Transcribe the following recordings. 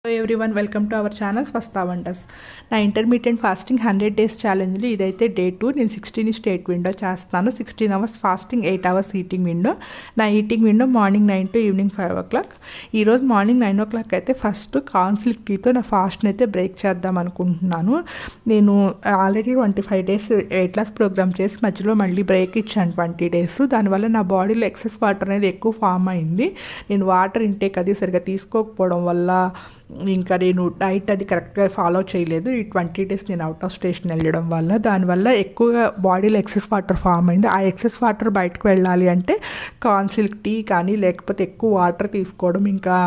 Hello everyone, welcome to our channel Swastha Wonders. నా intermediate fasting 100 days ఛాలెంజ్లో ఇదైతే day 2. నేను 16 state window చేస్తాను. 16 hours fasting, 8 hours eating window. నా eating window morning 9 to evening 5 o'clock. ఈరోజు morning 9 o'clock అయితే first కాన్సిల్క్ టీతో నా ఫాస్ట్ని అయితే break చేద్దాం అనుకుంటున్నాను. నేను already 25 days weight loss programme చేసి మధ్యలో మళ్ళీ బ్రేక్ ఇచ్చాను 20 days. దానివల్ల నా బాడీలో ఎక్సెస్ వాటర్ అనేది ఎక్కువ ఫామ్ అయింది. నేను వాటర్ ఇంటేక్ అది సరిగ్గా తీసుకోకపోవడం వల్ల ఇంకా నేను డైట్ అది కరెక్ట్గా ఫాలో చేయలేదు. ఈ 20 days నేను అవుట్ ఆఫ్ స్టేషన్ వెళ్ళడం వల్ల దానివల్ల ఎక్కువగా బాడీలో ఎక్సెస్ వాటర్ ఫామ్ అయింది. ఆ ఎక్సెస్ వాటర్ బయటకు వెళ్ళాలి అంటే కాన్సిల్క్ టీ కానీ లేకపోతే ఎక్కువ వాటర్ తీసుకోవడం, ఇంకా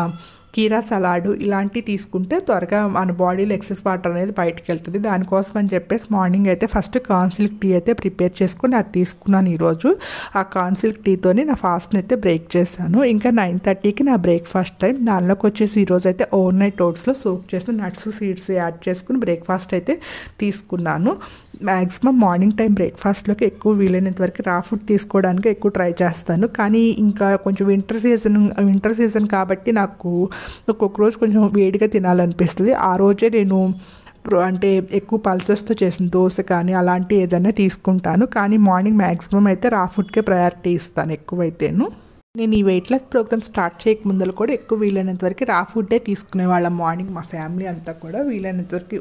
కీరా సలాడ్ ఇలాంటివి తీసుకుంటే త్వరగా మన బాడీలో ఎక్సెస్ వాటర్ అనేది బయటకు వెళ్తుంది. దానికోసం అని చెప్పేసి మార్నింగ్ అయితే ఫస్ట్ కాన్సిల్క్ టీ అయితే ప్రిపేర్ చేసుకుని అది తీసుకున్నాను ఈరోజు. ఆ కాన్సిల్క్ టీతోని నా ఫాస్ట్ని అయితే బ్రేక్ చేశాను. ఇంకా 9:30కి నా బ్రేక్ఫాస్ట్ టైం. దానిలోకి వచ్చేసి ఈరోజు అయితే ఓవర్ నైట్ ఓట్స్లో సోక్ చేసిన నట్స్ సీడ్స్ యాడ్ చేసుకుని బ్రేక్ఫాస్ట్ అయితే తీసుకున్నాను. మ్యాక్సిమం మార్నింగ్ టైం బ్రేక్ఫాస్ట్లోకి ఎక్కువ వీలైనంత వరకు రా ఫుడ్ తీసుకోవడానికి ఎక్కువ ట్రై చేస్తాను. కానీ ఇంకా కొంచెం వింటర్ సీజన్ కాబట్టి నాకు ఒక్కొక్క రోజు కొంచెం వేడిగా తినాలనిపిస్తుంది. ఆ రోజే నేను అంటే ఎక్కువ పల్సెస్తో చేసిన దోశ కానీ అలాంటి ఏదైనా తీసుకుంటాను. కానీ మార్నింగ్ మ్యాక్సిమం అయితే రా ఫుడ్కే ప్రయారిటీ ఇస్తాను ఎక్కువైతేను. నేను ఈ వెయిట్ లాస్ ప్రోగ్రామ్ స్టార్ట్ చేయక ముందర కూడా ఎక్కువ వీలైనంత వరకు రా ఫుడ్డే తీసుకునేవాళ్ళం. మార్నింగ్ మా ఫ్యామిలీ అంతా కూడా వీలైనంత వరకు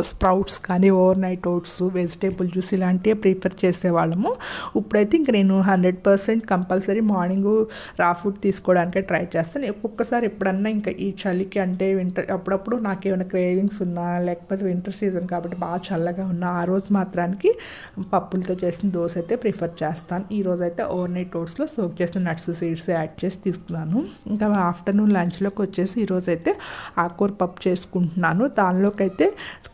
స్ప్రౌట్స్ కానీ overnight oats, vegetable juice ఇలాంటివి ప్రిఫర్ చేసేవాళ్ళము. ఇప్పుడైతే ఇంక నేను 100% కంపల్సరీ మార్నింగ్ రా ఫుడ్ తీసుకోవడానికే ట్రై చేస్తాను. ఒక్కొక్కసారి ఎప్పుడన్నా ఇంకా ఈ చలికి అంటే అప్పుడప్పుడు నాకేమైనా క్రేవింగ్స్ ఉన్నా లేకపోతే వింటర్ సీజన్ కాబట్టి బాగా చల్లగా ఉన్నా ఆ రోజు మాత్రానికి పప్పులతో చేసిన దోశ అయితే ప్రిఫర్ చేస్తాను. ఈ రోజు అయితే ఓవర్ నైట్ ఓట్స్లో సోక్ చేసిన నట్స్ సీడ్స్ యాడ్ చేసి తీసుకున్నాను. ఇంకా ఆఫ్టర్నూన్ లంచ్లోకి వచ్చేసి ఈరోజు అయితే ఆకుకూర పప్పు చేసుకుంటున్నాను. దానిలోకి అయితే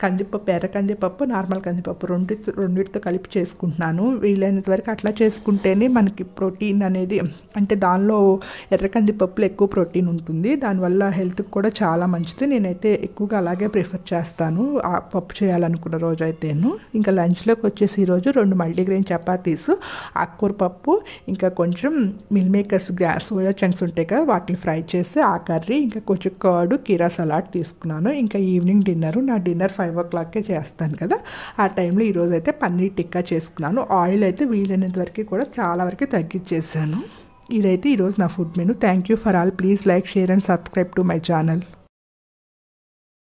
కందిపప్పు, ఎర్ర కందిపప్పు, నార్మల్ కందిపప్పు రెండింటితో కలిపి చేసుకుంటున్నాను. వీలైనంత వరకు అట్లా చేసుకుంటేనే మనకి ప్రోటీన్ అనేది, అంటే దానిలో ఎర్ర కందిపప్పులో ఎక్కువ ప్రోటీన్ ఉంటుంది. దానివల్ల హెల్త్కి కూడా చాలా మంచిది. నేనైతే ఎక్కువగా అలాగే ప్రిఫర్ చేస్తాను ఆ పప్పు చేయాలనుకున్న రోజు అయితేను. ఇంకా లంచ్లోకి వచ్చేసి ఈరోజు 2 మల్టీగ్రెయిన్ చపాతీస్, ఆకుకూర పప్పు, ఇంకా కొంచెం మిల్ మేకర్స్ సోయా చంక్స్ ఉంటాయి కదా వాటిని ఫ్రై చేసి ఆ కర్రీ, ఇంకా కొంచెం కర్డ్, కీరా సలాడ్ తీసుకున్నాను. ఇంకా ఈవినింగ్ నా డిన్నర్ 5 o'clockకే చేస్తాను కదా, ఆ టైంలో ఈరోజు అయితే పన్నీర్ టిక్కా చేసుకున్నాను. ఆయిల్ అయితే వీలైనంత వరకు కూడా చాలా వరకు తగ్గించేసాను. ఇదైతే ఈరోజు నా food menu. Thank you for all. Please like, share and subscribe to my channel.